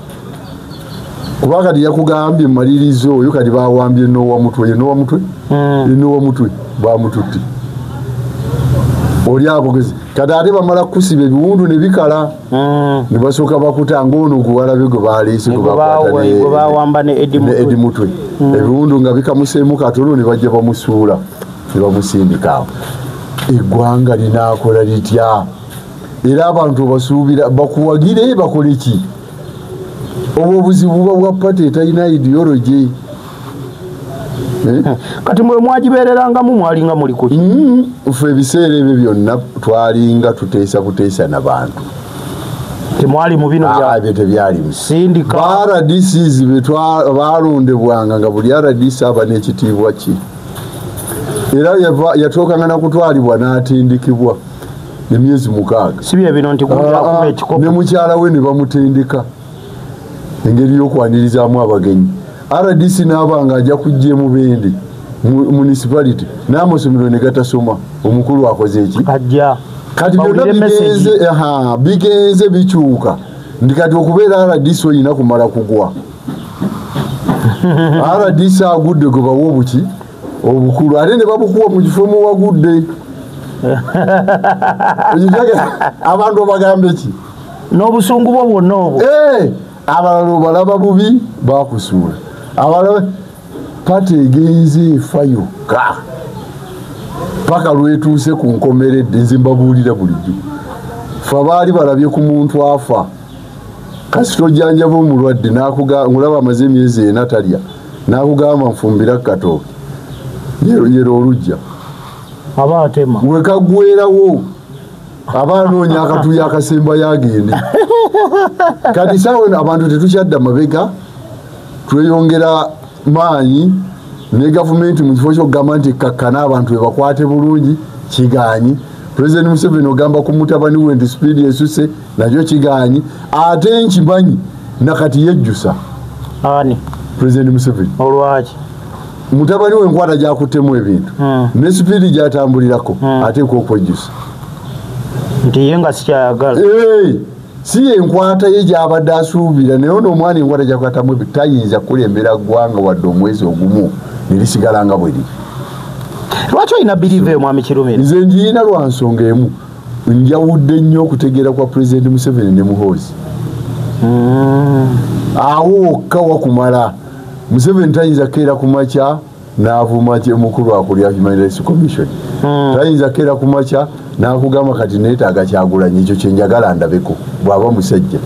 kuba kati yakugambye mumalirizo oyo kati bawambye enowamutwe bamututte oli abogezi kati ate bamala kusiba ebiwundu ne bikala ne basooka bakutanga ono okuwalabe gwe baleese bawamba ne Edi Mutwe ebiwundu nga bikamuseemu katono ne bajja bamusuula ne bamusindikaawo eggwanga linaakola litya era abantu basuubira bakuwagire bakole ki obwo obuzibu buba bwa pati etalina ideology kati mwe mwagibeererangamu mwalinga muli kuki ffe ebiseera ebyo byonna twalinga kuteesa n'abantu temwali mu bino byo tebyalimu sindika RDCs balondebwanga nga buli RDC aba n'ekitiibwa ki era yatookanga nakutwalibwa n'atindikibwa emyezi 6 si bye bino nti kuba ekikopo ne mukyala we ne bamutendeka engeri y'okwanirizaamu abagenyi RDC n'abanga ajja kujja mu Bende municipality n'amasomero ne gatasoma omukulu akoze eki ajja kati byonna bigenze bikyuka ndi kati okubeera RDC oyina kumala kugwa RDC agudde gwe bawa obuki obukulu ate ne babukuwa mu kifo muwagudde abantu bagambe ki n'obusungu bwo bwonna obwo abalala obalaba bubi bakusuula abalala pati egenze efa yokka paka lwetuuse ku nkomeredde nze mbabuulira bulijjo fe abaali balabye ku muntu afa kasita ojjanjaba omulwadde ngulaba amaze emyezi ena talya n'akugamba nfumbira katooke yero olujja aba atema wekagwerawo abanoonya akatuya akasemba yagende kati saawe abantu tetukyadda mabega tweyongera maanyi ne gavumenti mu kifo kyokugamba nti kakkana abantu bebakwate bulungi kiganyi President Museveni ogamba ku mutabani we nti sipiidi esuse nakyo kiganyi ate nkimanyi nakati yejjusa ani President Museveni olwaki mutabani we nkwata gyakuttemu ebintu ne sipiidi gyatambulirako ateekwa okwejjusa nti ye nga sikyayagala si enkwata ye gyabadde asuubira naye ono omwana enkwata gyakwatamu ebintu tayinza kulembera ggwanga wadde omwezi ogumu nerisigala nga bwe liri lwaki olina birive mwami Kirumira nze ngiina lwa nsonga emu njawudde nnyo okutegeera kwa President Museveni ne Muhoozi awo okka wakumala Museveni tayinza keera ku makya n'avuma mukulu akulya Human Rights Commission tayinza keera ku makya n'akugamba kati neetaaga Kyagulanyi ekyo kyenjagala ndabeko bw'aba musajja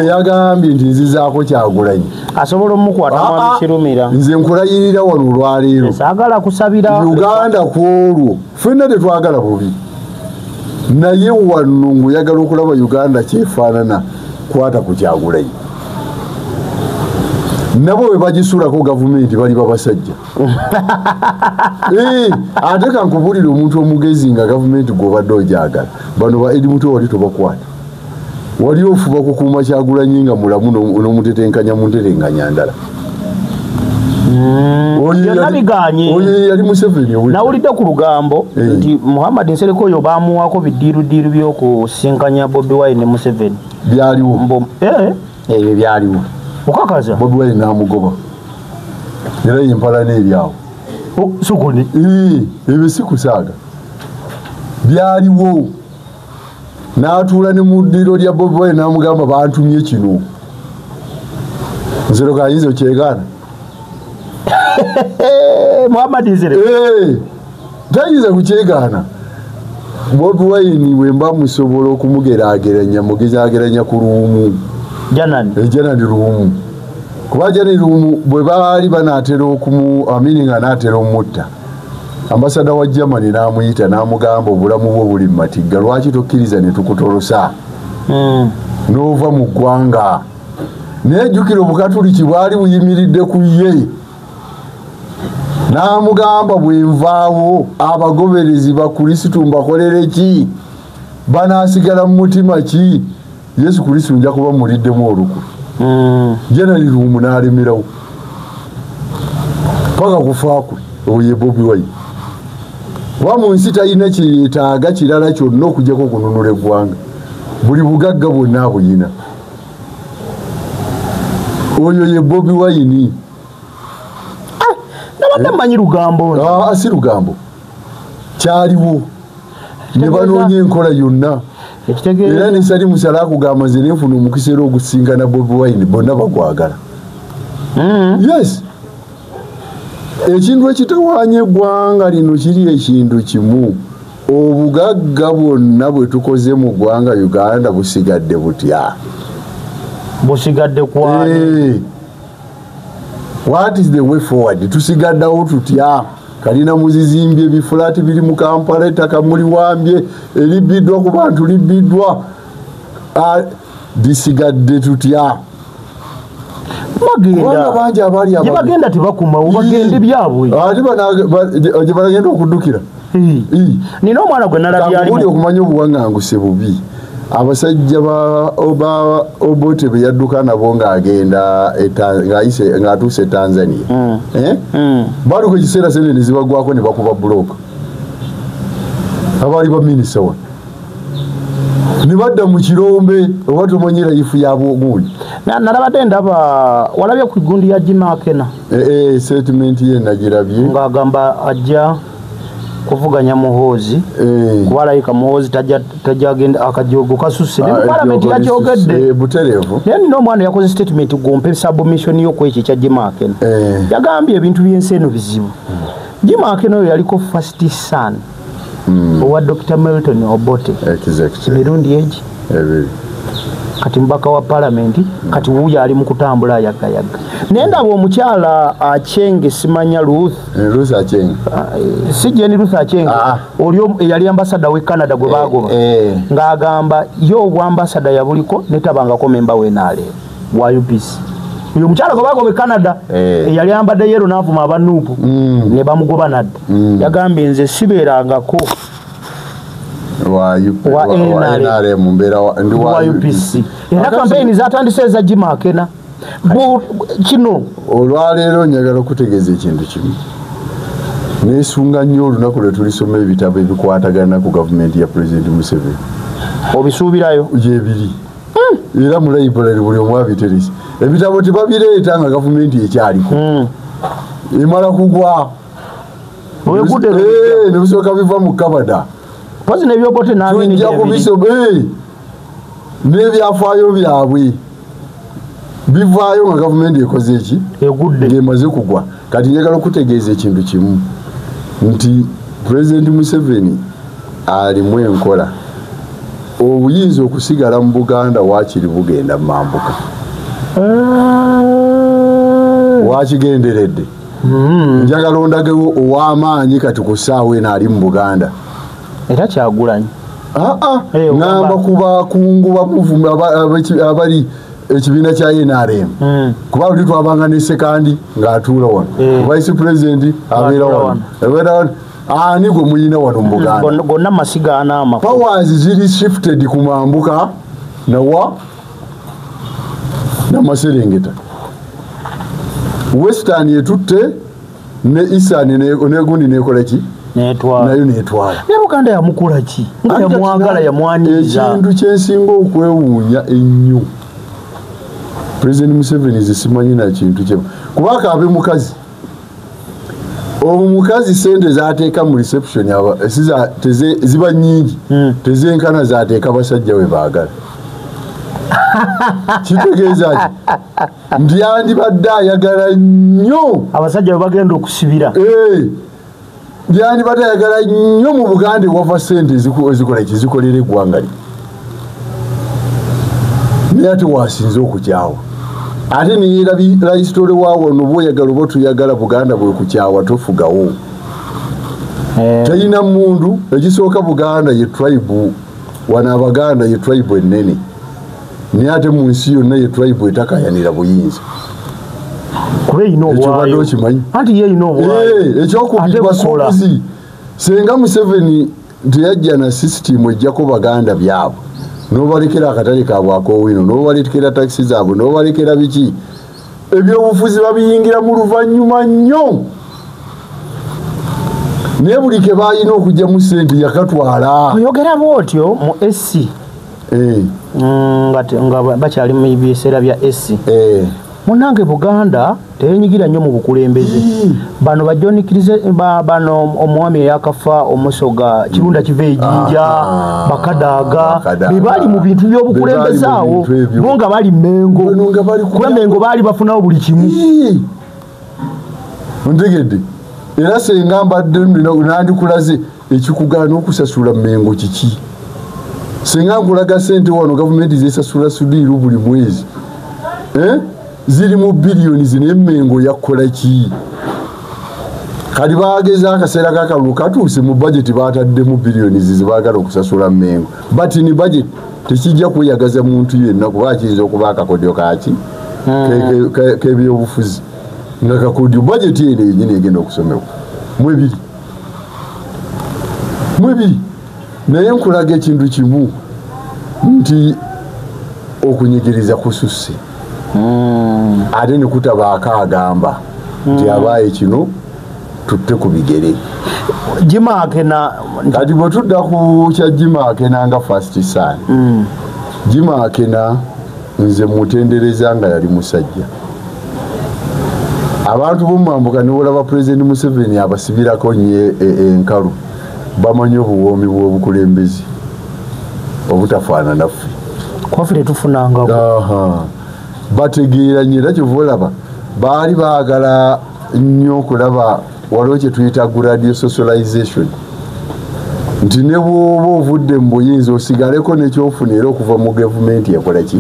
yagambye nti nzizaako Kyagulanyi asobola omukwata mwami Kirumira nze nkulayirira wano olwaleero saagala kusabira Uganda kwolwo ffenna tetwagala bubi naye wano ng'oyagala okulaba Uganda kyefaanana kwata ku Kyagulanyi nabo bwe bagisuulako gavumenti bali babasajja ate kankubulira omuntu omugezi nga gavumenti gw'obadde ogyagala bano ba Edi Mutwe wali tobakwata wali ofuba kukuuma Kyagulanyi nga mulamu n'omutetenkanya mu ntetenkanya ndala oyo yali Museveni nawulidde ku lugambo nti Muhammad Nsereko oyo baamuwaako bidiirudiiru by'okusinkanya Bobi Wine ne Museveni byaliwo ebyo byaliwo okakaza Bobi Wine n'amugoba era yempalana eryawo sukuni ebyo si kusaaga byaliwo n'atuula ne mu ddiro lya Bobi Wine n'amugamba bantumye kino Nsereko ayinza okyegaana Muhammad Nsereko tayinza kukyegaana Bobi Wine bwe mba musobola okumugeraageranya mugezaageranya ku luumu janani luumu kuba janani luumu bwe baali banaatera nga anaatera omutta ambasada wa Germany n'amuyita n'amugamba obulamu bwo buli matigga lwaki tokkiriza ne tukutolosa n'ova mu ggwanga nejjukira obukatuliki bwali buyimiridde ku ye n'amugamba bwenvaawo abagoberezi ba Kristo mbakolere ki banaasigala mu mutima ki Yesu Kristo nja kuba muliddemu olukulu General Lumu n'alemerawo paka kufa kwe oye Bobi Wine wa mu nsi talina kyetaaga kirala kyonna okujjako okununula eggwanga buli bugagga bwonna abuyina oyo ye Bobi Wine nabadde mmanyi lugambo si lugambo kyaliwo ne banoonya enkola yonna era nesali musala akugamba nze nenfuna omukisa era ogusingana Bobi Wine bonna bagwagala yes ekintu ekitawaanya eggwanga lino kiri ekintu kimu obugagga bwonna bwe tukoze mu ggwanga Uganda busigadde butya busigadde kwani what is the way forward tusigaddawo tutya kalina muzizimbye ebifulaati biri mu Kampala ettaka muliwambye eribiddwa ku bantu libiddwa bisigadde tutya bagenda tebakumawo bagende byabwe gye balagenda okuddukira nina omwana gwe nalabyali okumanya obuwaŋŋanguse bubi abasajja ba Obote be yadduka nabo ng'agenda ng'atuuse Tanzania baluka ekiseera sene ne zibagwako ne bakuba bulooka abaali baminisita wano ne badda mu kirombe oba tomanyira ifu yabwogundi nalabadde ndaba walabye ku gundi ya Jimakena statement ye nagirabye ng'agamba ajja kuvuganya Muhoozi kubalayika Muhoozi tajagenda akajogo kasusse ne parliament yakyogedde butereevu naye nino omwana yakoze statement gompe submission y'okwekyo kya Jimakena yagambye ebintu by'ensi eno bizibu Jimakena oyo yaliko first son owa Dr. Milton Obote mirundi egi kati mbaka wa parliament kati wuuyo ali mu kutambula yagayaga naye ndaba omukyala Achenge simanya Ruth Achenge si Jane Ruth Achenge olio yali ambassador we Canada gwe bagoba ng'agamba yo obwambassador yabuliko netabangako memba wenaale wa UPC uyo mukyala gwe bagoba Canada yali ambadde yero n'avuma abanuupu ne bamugoba nadda yagambye nze sibeerangako wa NRM mbera ndi wa UPC era campaign zatandise za Jimakena kino olwaleero njagala okutegeeza ekintu kimu nesunga nnyo olunaku lwe tulisoma ebitabo ebikwatagana ku gavumenti ya President Museveni obisuubirayo gyebiri era mu library buli omu abiterese ebitabo tebabireeta nga gavumenti ekyaliko emala kugwa nebisooka biva mu Canada Pozi nebyobote n'amini n'ebyafaayo byabwe bivaayo nga gavumenti ekoze eki ng'emaze kugwa kati njagala okutegeeza ekintu kimu nti President Museveni alimu enkola obuyinza okusigala mu Buganda waakiri bugenda mu mambuka waakigenderedde njagala ondagewo ow'amaanyi kati ku ssaawa eno ali mu Buganda era Kyagulanyi ngamba ku bakungu bamuvumi abali ekibiina kya NRM kuba luli twabanga ne sekandi ng'atuula wano vice president abeera wano ani gwe muyina wano mu Buganda gonna masiga anaama powers ziri shifted ku mambuka n'amaserengeta western etutte ne eastern negundi nekola ki nayo netwala ne Buganda yamukula ki nga yamwagala yamwaniriza ekintu kyensinga okwewuunya ennyo President Museveni zisimanyi na kintu kye kubaka abe mukazi omukazi sente zateeka mu reception ziba nyingi tezenkana zateeka basajja we baagala kitegeeza ndi yandibadde ayagala nnyo abasajja bagenda okusibira yandibadde ayagala nnyo mu Buganda wava sente ezikola ekizikolera eggwanga lye naye ate wasinze okukyawa ate neyerabisitole waawo noba oyagala oba tuyagala Buganda bwe kukyawa tofugawo talina mundu ekisooka Buganda ye tribe wana Abaganda ye tribe ennene naye ate mu nsi yonna ye tribe etakayanira buyinza kuba erina obwayo anti ye erina obwayo ekyokubiri basuubuzi senga Museveni teyajja na sisitimu ejjako baganda byabwe n'obalekera akatale kaabwe ak'owino n'obalekera takisi zaabwe n'obalekera biki ebyobufuzi babiyingira mu luvannyuma nnyo naye buli ke balina okugyamu ssente yakatwala oyogera bwotyo mu SC nga bakyali mu biseera bya SC munange Buganda teyenyigira nnyo mu bukulembeze bano bajonikirize bano omwami eyakafa omusoga kirunda kiva ejinja bakadaaga bebali mu bintu by'obukulembeze awo bo nga bali Mengo kuba Mengo baali bafunawo buli kimu ontegedde era senga mbadde nandikulaze ekikugaana okusasula Mengo kiki senga nkulaga sente wano gavumenti zesasula sudiiru buli mwezi ziri mu biliyoni zine Mengo yakola ki kali baageza akaseera kakalu katuuse mu budget batadde mu biliyoni zizibagala okusasula Mengo but ni budget tekijja kweyagaza muntu yenna kuba kiyinza okuba akakodyo kaki k'ebyobufuzi nga kakodyo budget eno yenyini egenda okusomebwa mwebiri naye nkulaga ekintu kimu nti okunyigiriza kususse ate ne kutabaako agamba nti abaaye kino tutte ku bigere Jimakena kati bwe tudda ku kya Jimakena nga first son Jimakena nze mutendereza nga yali musajja abantu b'omwambuka ne olaba President Museveni abasibirako nnyo enkalu bamanyi obuwoomi bw'obukulembeze obutafaana naffe kwafe tetufunangako bategeera nnyo era kyova olaba baali baagala nnyo okulaba waliwo kye tuyita gradual socialization nti ne bw'oba ovudde mu buyinza osigaleko nekyofuna era okuva mu gavumenti yakola ki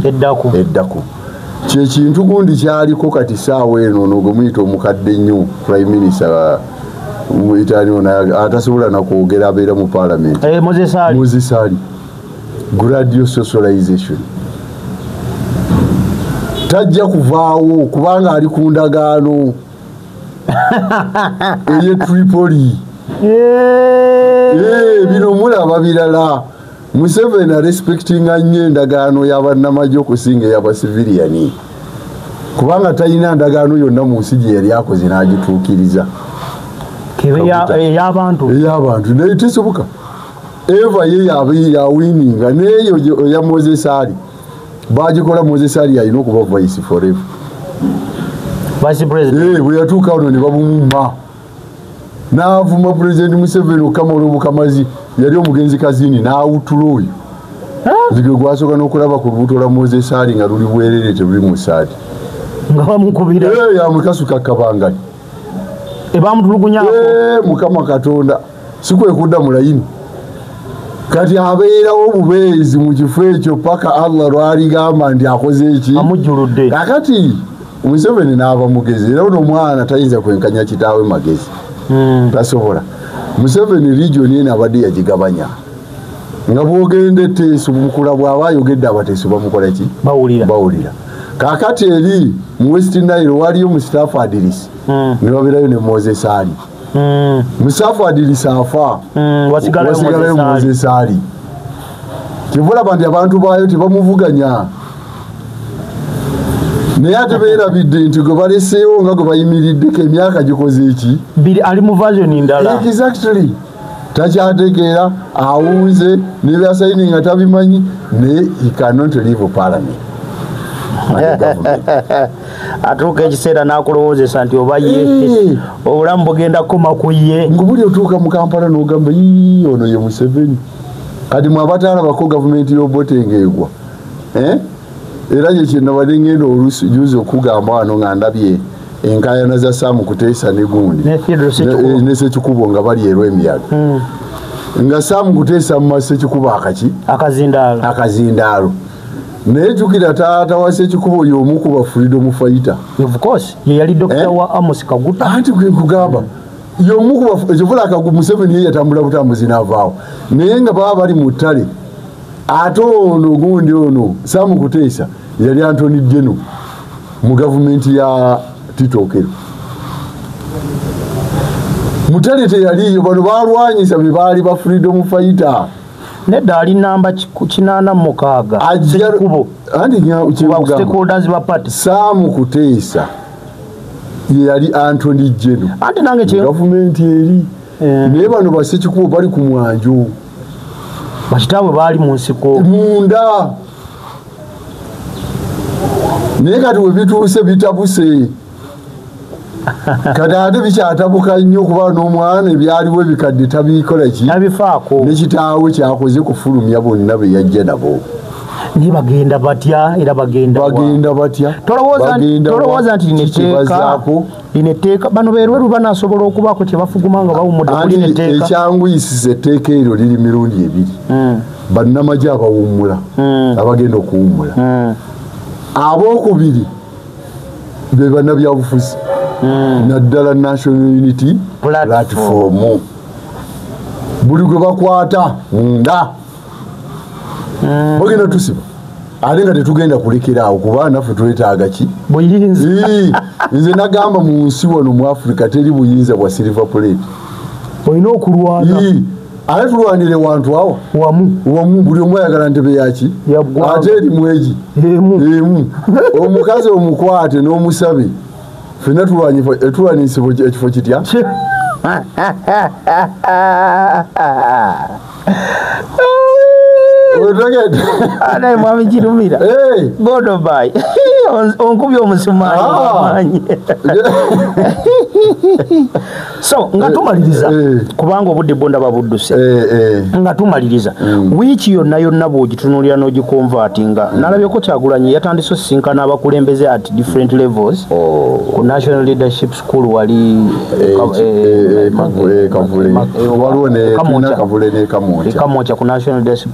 eddako kyekintu gundi kyaliko kati saawa eno nogwe muyita omukadde nnyo prime minister muyitani ono atasobola nakwogera abeera mu parliament Moses Ali gradual socialization tajja kuvaawo kubanga ali ku ndagaano eye Tripoli bino mulaba birala Museveni respectinga nnyo endagaano y'abannamagye okusinga ey'abasiviliani kubanga talina ndagaano yonna mu nsi gye yali akoze n'agituukiriza ey'abantu naye tesoboka eva ye yawininga neeyo eya Moses Ali bagikola Moses Ali alina okuba vice forever bwe yatuuka wano ne babumuma n'avuma President Museveni okamala obukamazi yali omugenzi kazini n'awutula oyo nzige gwasooka n'okulaba ku lubuto lwa Moses Ali nga luli bwerere teruli mu saati nga bamukubira yamukasuka kabangali bamutulugunyako Mukama Katonda sikwekudda mu layini kati abeerawo obubeezi mu kifo ekyo paka Allah lwaligamba nti akoze eki amujjuludde akati Museveni n'aba mugezi era ono omwana tayinza kwenkanya kitaawe magezi tasobola Museveni region eno abadde yagigabanya nga bwogende Teeso mukula bw'aba ayogedde abateeso bamukola ki bawulira kakati eri mu West Nile waliyo mu Stafford Lisi ne babeerayo ne Moses Ali Stafford Lisi afa wasigalayo Moses Ali kivulaba nti abantu baayo tebamuvuganya naye ate beerabidde nti gwe baleseewo nga gwe bayimiriddeko emyaka gikoze eki ali mu version ndala exactly takyategeera awunze nebyasaini nga tabimanyi naye he cannot leave parliament atuuka ekiseera n'akulowoozesa nti oba ye obulamu bugenda kukoma ku ye ngubuli otuuka mu Kampala n'ogamba ono ye Museveni kati mwabataalabako gavumenti y'Obote egwa era kyenabadde ngenda oluusi juzi okugamba wano nga ndabye enkayana za Saamu Kuteesa ne gundi ne Ssekikubo nga bali erw'emiyaga nga Saamu Kuteesa mu Ssekikubo akazindaalo naye jjukira taata wa Ssekikubo y'omu ku ba freedom fighter of course ye yali Dr. wa Amos Kaguta anti gwe kugamba y'omu ku ba ekivula akagu Museveni ye yatambula butambuzi n'avaawo naye nga baba bali mu ttale ate ono gundi ono Sam Kuteesa yali Anthony General mu gavumenti ya Tito Okello. Mutale teyaliyo bano balwanyisa be baali ba freedom fighter. Nedda ali namba 86 kubo andi stakeholders ba party. Sam Kuteesa yali Anthony General andi nange kye gavumenti eri ne bano basekikubo bali ku mwanjo bakitaabwe baali mu nsiko munda naye kati we bituuse bitabuse kati ate bikyatabuka nnyo kuba n'omwana ebyaliwo ebikadde tabikola ki tabifaako nekitaawe kyakoze kufulumya bonna be yajja nabo ni bagenda batya era bagenda batya tolowooza nti lineteeka bano beerweru banasobola okubaako kye bafuguma nga bawummudde ku lineteeka ekyanguyisiza etteeka eryo liri mirundi ebiri bannamagye abawummula abagenda okuwummula abookubiri be bannabyabufuzi naddala National Unity Platform buli gwe bakwata munda bagenda tusiba ate nga tetugenda kulekera awo kuba naffe twetaaga ki buyinza nze nagamba mu nsi wano mu Africa teri buyinza bwa silver plate olina okulwana ate tulwanire wantu awo wamu buli omu ayagala ntebe yaki ate eri mwegi emu omukazi omukwate n'omusabe fena tulwanyisibwa ekifo kitya anaye mwami kirumira godobai onkubi omusumaani wamanyi so nga tumaliriza kubanga obudde bwondaba budduse nga tumaliriza wiiki yonna bw'ogitunulira n'ogikonvatinga nalabyeko Kyagulanyi yatandise osisinkana abakulembeze at different levels ku National Leadership School wali Kamwokya ku National Leadership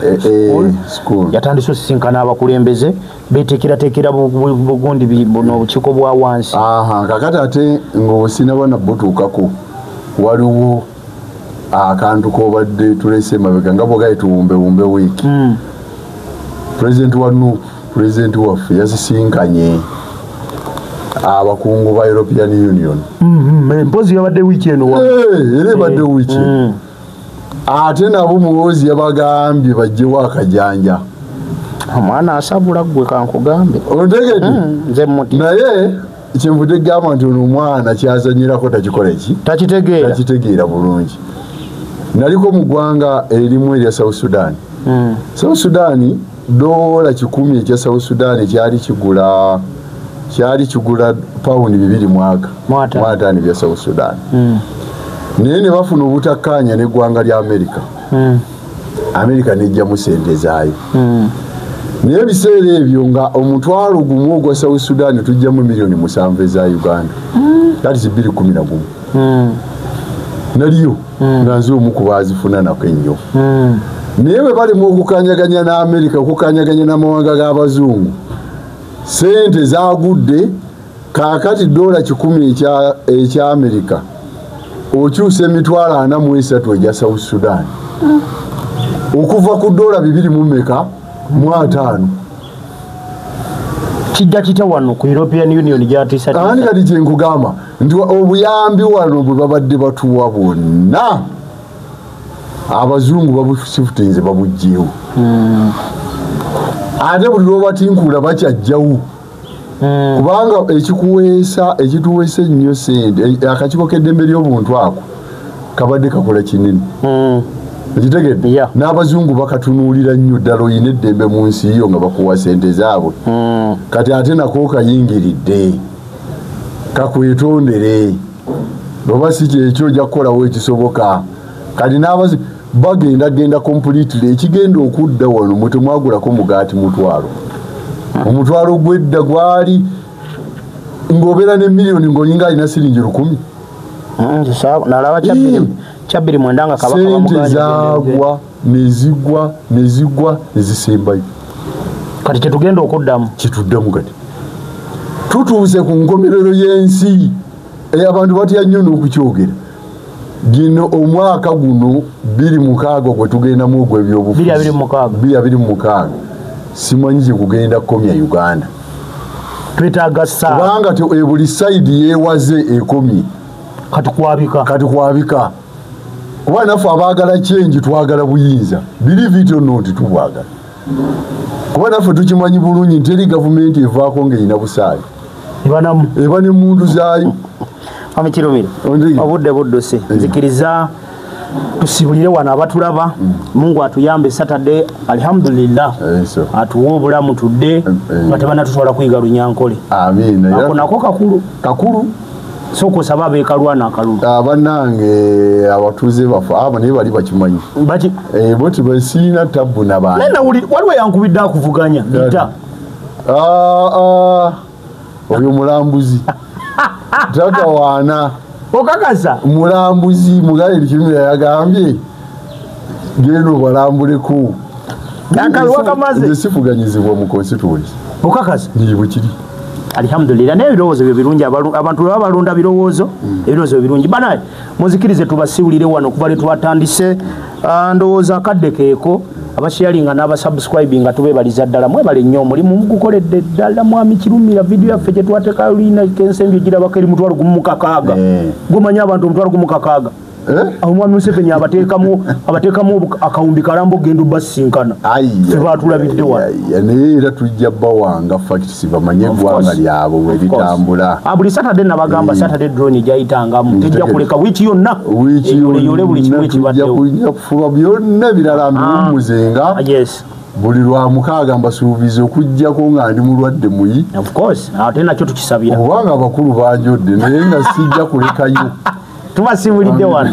School yatandise osisinkana abakulembeze beteekerateekera bugundi buno obukiiko bwa wansi kakati ate ng'obusinaba nabbutuukako waliwo akantu kobadde tulese mabega nga bwagaye tuwumbewumbe wiiki pulezidenti waffe yasisinkanye abakungu ba European Union empozi yabadde wiiki eno era ebadde wiiki ate nabo muwozi yabagambye bajjewo akajanja omwana asabula gwe kankugambe ontegedde nze muti naye kyenvudde gamba nti ono omwana kyazanyirako takikola ki takitegeera bulungi naliko mu ggwanga erimu erya South Sudan South Sudan dola 10 ekya South Sudan kyali kigula paundi 2 mwaka bya South Sudan naye ne bafuna obutakkaanya n'eggwanga lya Amerika nejjamu sente zaayo naye ebiseera ebyo nga omutwalo gumu ogwa South Sudan tujjamu miliyoni 7 eza Uganda that is 211 naliyo nga nze omu ku baazifuna nako ennyo naye bwe balimu okukanyaganya n'Amerika okukanyaganya n'amawanga g'abazungu sente zaagudde kaakati dola 10 ekya Amerika okyusa emitwalo 43 egya South Sudan okuva ku dola 2.5 kijja kita wano ku European Union gyatisa ani kati kyenkugamba nti obuyambi wano bwe babadde batuwa bwonna abazungu babusifutinze babugjewo ate buli lwobatinkula bakyajjawo kubanga ekituweesa ennyo sente akakiiko k'eddembe ly'obuntu ako kabadde kakola kinene ekitegedde n'abazungu bakatunuulira nnyo ddala oyina eddembe mu nsi yo nga bakuwa sente zaabwe kati ate nako kayingiridde kakwetondere oba si kyekyo ojja kukolawo ekisoboka kati n'abazungu bagenda completely ekigenda okudda wano mwe temwagulako mugaati omutwalo gw'edda gwali ng'obeera ne miliyoni ng'olinga alina siringi 10 nalaba kyabiri mwenda nga kabaka sente zaagwa nezigwa nezisembayo kati kyetugenda okuddamu kati tutuuse ku nkomerero y'ensi abantu batya nnyo n'okukyogera gino omwaka guno 26 gwe tugendamu ogw'ebyobufuzi 26 simanyi kugenda komya Uganda twetaaga saa kubanga buli side yeewaze ekomye kati kwabika kuba naffe abaagala change twagala buyinza believe it or not tubwagala kuba naffe tukimanyi bulungi nti eri gavumenti evaako ng'erina busaale eba ne mundu zaayo Amekirumira obudde budduse nzikiriza tusibulire wano abatulaba Mungu atuyambe Saturday alhamdulillah atuwa obulamu tudde nga tebanatutwala kuyiga Lunyankole nako kakulu soko sababu ekalwana akalulu abanange abatuze bafa abo naye bali bakimanyi boti basina tabu nabana nena waliwo yankubidde akuvuganya bita oyo mulambuzi Taka wana okakasa mulambuzi mugale likimira yagambye geno balambuleku yakalwa kamaze sifuganyizibwa mu constituency okakasa nibukiri alhamdulillah naye birowoozo byo birungi abantu balonda birowoozo ebirowoozo birungi banaye muzikirize tubasiwulire wano kuba letwatandise ndowooza akadde keeko abasharinga n'abasubscribinga tubebaliza ddala mwebale nnyo mulimu mugukoledde ddala mwami Kirumira video yaffe gye twateeka lina kensembi gira bakeri mutwalo gumukakaaga gumanya abantu mutwalo gumukakaaga omwami Museveni abateekamu akawumbi kalambo genda basinkana ffe baatulabidde wano naye era tujja bawanga facts bamanye eggwanga lyabo bwe litambula buli Saturday nabagamba Saturday drone gyayitangamu tejja kuleka wiiki yonna yole buli kimu ekibaddewo kufuba byonna birala mbumuzenga buli lwa mukaaga mbasuubiza okujjako nga ndi mulwadde muyi of course ate nakyo tukisabira kubanga abakulu banjodde naye nga sijja kulekayo tubasibulidde wano